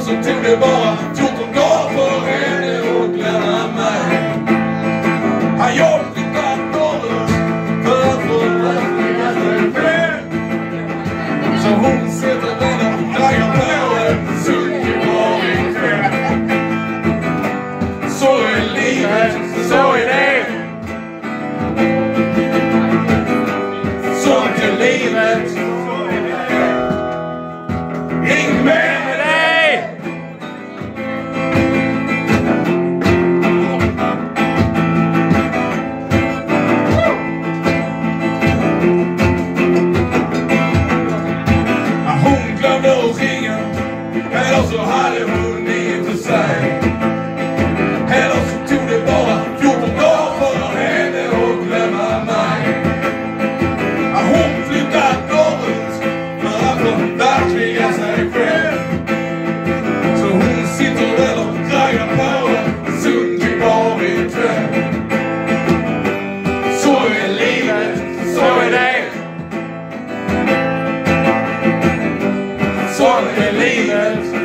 så tog det bara 14 dagar för henne att glömma mig. Han jag flyttat norrut för att förverkliga sig själv. Så hon sitter där och raggar på en sunkig bar ikväll. Så är livet, så är det. Sånt är livet. Ring med dig! Hon glömde att ringa, eller så hade hon inget att säga. Eller så tog det bara 14 dagar för henne att glömma mig. Hon flyttade norrut för att förverkliga sig själv. Så hon sitter där och raggar på en sunkig bar ikväll. Så är livet, så är det. Så är livet.